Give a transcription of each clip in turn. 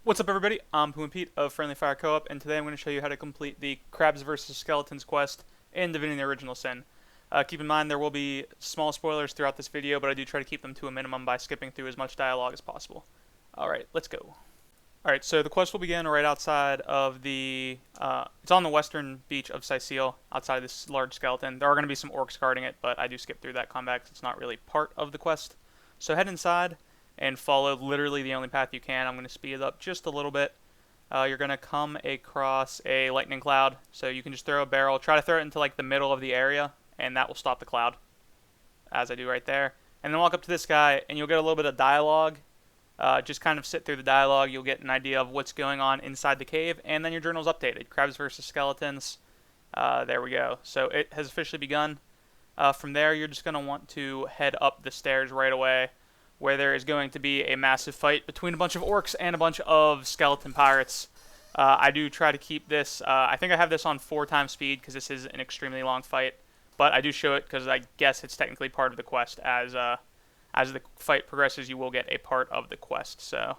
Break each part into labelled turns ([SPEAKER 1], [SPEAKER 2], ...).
[SPEAKER 1] What's up, everybody? I'm PumaPete of Friendly Fire Co-op, and today I'm going to show you how to complete the Crabs vs. Skeletons quest in Divinity Original Sin. Keep in mind there will be small spoilers throughout this video, but I do try to keep them to a minimum by skipping through as much dialogue as possible. Alright, let's go. Alright, so the quest will begin right outside of the... it's on the western beach of Sicile, outside of this large skeleton. There are going to be some orcs guarding it, but I do skip through that combat because it's not really part of the quest. So head inside and follow literally the only path you can. I'm going to speed it up just a little bit. You're going to come across a lightning cloud, so you can just throw a barrel. Try to throw it into like the middle of the area, and that will stop the cloud, as I do right there. And then walk up to this guy, and you'll get a little bit of dialogue. Just kind of sit through the dialogue. You'll get an idea of what's going on inside the cave, and then your journal's updated. Crabs versus Skeletons. There we go. So it has officially begun. From there, you're just going to want to head up the stairs right away, where there is going to be a massive fight between a bunch of orcs and a bunch of skeleton pirates. I do try to keep this, I think I have this on 4x speed because this is an extremely long fight, but I do show it because I guess it's technically part of the quest. As the fight progresses, you will get a part of the quest, so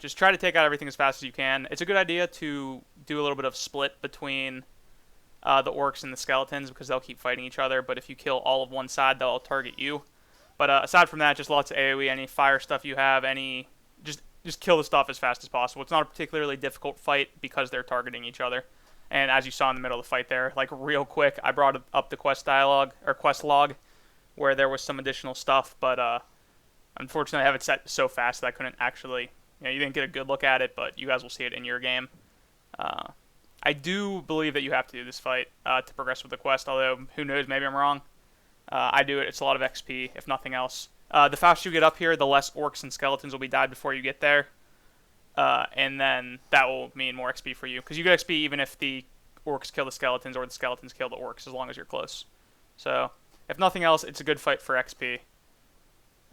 [SPEAKER 1] just try to take out everything as fast as you can. It's a good idea to do a little bit of split between the orcs and the skeletons because they'll keep fighting each other, but if you kill all of one side, they'll target you. But aside from that, just lots of AoE, any fire stuff you have, just kill the stuff as fast as possible. It's not a particularly difficult fight because they're targeting each other. And as you saw in the middle of the fight there, like real quick, I brought up the quest dialogue, or quest log, where there was some additional stuff, but unfortunately I have it set so fast that I couldn't actually, you didn't get a good look at it, but you guys will see it in your game. I do believe that you have to do this fight to progress with the quest, although who knows, maybe I'm wrong. I do it. It's a lot of XP, if nothing else. The faster you get up here, the less orcs and skeletons will be died before you get there. And then that will mean more XP for you. Because you get XP even if the orcs kill the skeletons or the skeletons kill the orcs, as long as you're close. So, if nothing else, it's a good fight for XP.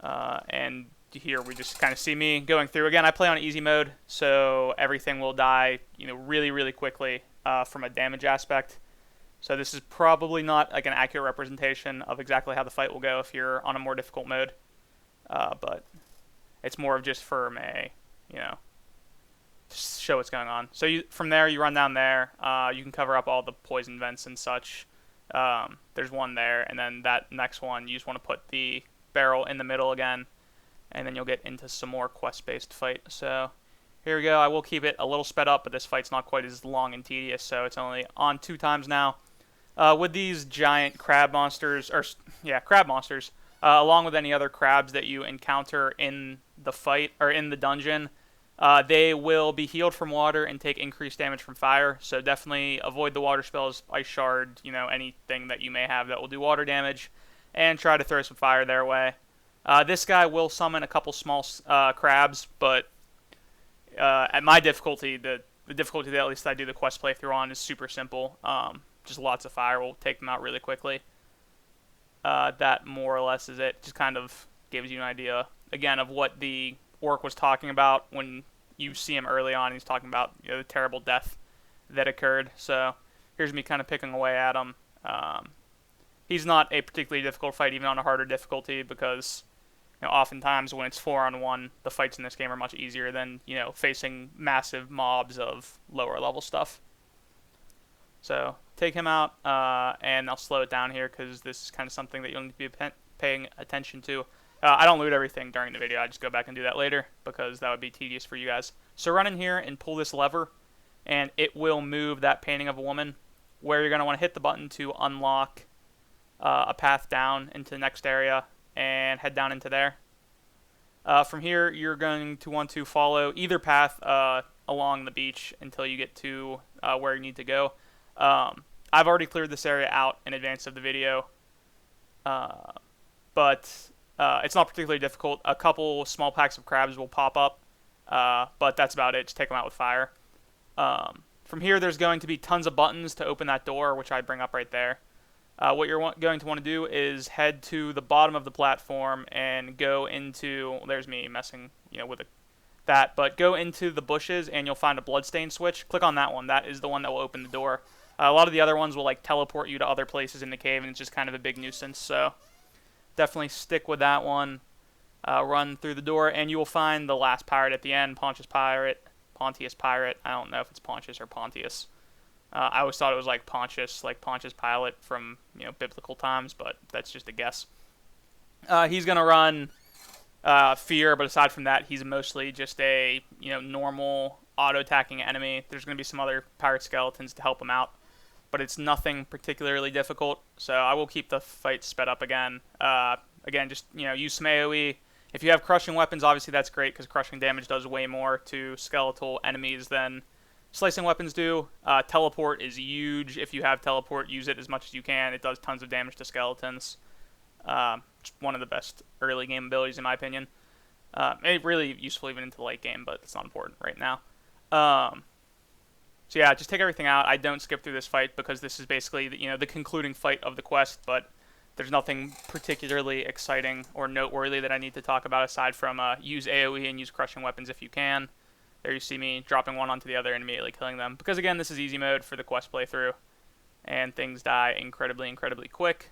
[SPEAKER 1] And here we just kind of see me going through. Again, I play on easy mode, so everything will die really, really quickly from a damage aspect. So this is probably not like an accurate representation of exactly how the fight will go if you're on a more difficult mode. But it's more of just for a, just show what's going on. So from there, you run down there. You can cover up all the poison vents and such. There's one there, and then that next one, you just want to put the barrel in the middle again, and then you'll get into some more quest-based fight. So here we go. I will keep it a little sped up, but this fight's not quite as long and tedious, so it's only on 2 times now. With these giant crab monsters, along with any other crabs that you encounter in the fight, or in the dungeon, they will be healed from water and take increased damage from fire, so definitely avoid the water spells, ice shard, anything that you may have that will do water damage, and try to throw some fire their way. This guy will summon a couple small crabs, but at my difficulty, the difficulty that at least I do the quest playthrough on is super simple. Just lots of fire will take them out really quickly. That more or less is it. Just kind of gives you an idea, again, of what the orc was talking about when you see him early on. He's talking about the terrible death that occurred. So here's me kind of picking away at him. He's not a particularly difficult fight, even on a harder difficulty, because oftentimes when it's 4-on-1, the fights in this game are much easier than facing massive mobs of lower level stuff. So take him out, and I'll slow it down here because this is kind of something that you'll need to be paying attention to. I don't loot everything during the video. I just go back and do that later because that would be tedious for you guys. So run in here and pull this lever, and it will move that painting of a woman, where you're going to want to hit the button to unlock a path down into the next area and head down into there. From here, you're going to want to follow either path along the beach until you get to where you need to go. I've already cleared this area out in advance of the video, but it's not particularly difficult. A couple small packs of crabs will pop up, but that's about it. Just take them out with fire. From here, there's going to be tons of buttons to open that door, which I bring up right there. What you're going to want to do is head to the bottom of the platform and go into, well, there's me messing with that, but go into the bushes and you'll find a bloodstain switch. Click on that one. That is the one that will open the door. A lot of the other ones will teleport you to other places in the cave, and it's just kind of a big nuisance, so definitely stick with that one. run through the door, and you will find the last pirate at the end, Pontius Pirate. I don't know if it's Pontius or Pontius. I always thought it was like Pontius Pilate from biblical times, but that's just a guess. He's gonna run Fear, but aside from that, he's mostly just a normal auto-attacking enemy. There's gonna be some other pirate skeletons to help him out, but it's nothing particularly difficult. So I will keep the fight sped up again. Again, just use some AOE. If you have crushing weapons, obviously that's great because crushing damage does way more to skeletal enemies than slicing weapons do. Teleport is huge. If you have teleport, use it as much as you can. It does tons of damage to skeletons. It's one of the best early game abilities in my opinion. It's really useful even into the late game, but it's not important right now. So yeah, just take everything out. I don't skip through this fight because this is basically the concluding fight of the quest, but there's nothing particularly exciting or noteworthy that I need to talk about aside from use AoE and use crushing weapons if you can. There you see me dropping one onto the other and immediately killing them. Because again, this is easy mode for the quest playthrough, and things die incredibly quick.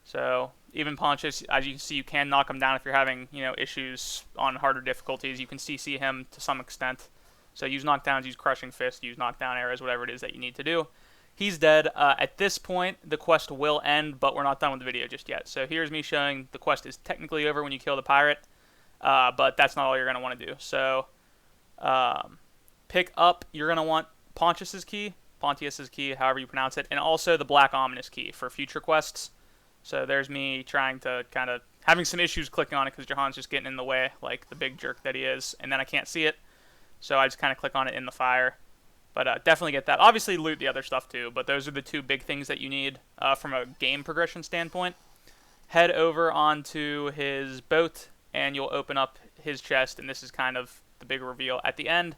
[SPEAKER 1] So even Pontius, as you can see, you can knock him down if you're having issues on harder difficulties. You can CC him to some extent. So use knockdowns, use crushing fist, use knockdown arrows, whatever it is that you need to do. He's dead. At this point, the quest will end, but we're not done with the video just yet. So here's me showing the quest is technically over when you kill the pirate, but that's not all you're going to want to do. So pick up, you're going to want Pontius's key, however you pronounce it, and also the Black Ominous key for future quests. So there's me trying to kind of having some issues clicking on it because Jahan's just getting in the way like the big jerk that he is, and then I can't see it. So I just kind of click on it in the fire. But definitely get that. Obviously loot the other stuff too, but those are the two big things that you need from a game progression standpoint. Head over onto his boat, and you'll open up his chest, and this is kind of the big reveal at the end.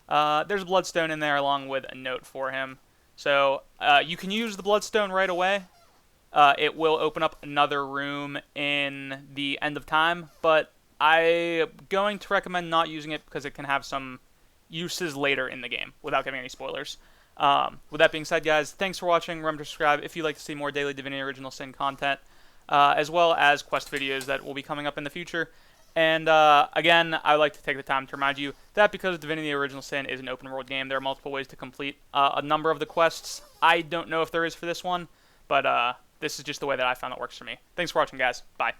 [SPEAKER 1] There's a bloodstone in there along with a note for him. So you can use the bloodstone right away. It will open up another room in the end of time, but I'm going to recommend not using it because it can have some uses later in the game without giving any spoilers. With that being said, guys, thanks for watching. Remember to subscribe if you'd like to see more daily Divinity Original Sin content, as well as quest videos that will be coming up in the future. And again, I like to take the time to remind you that because Divinity Original Sin is an open world game, there are multiple ways to complete a number of the quests. I don't know if there is for this one, but this is just the way that I found it works for me. Thanks for watching, guys. Bye.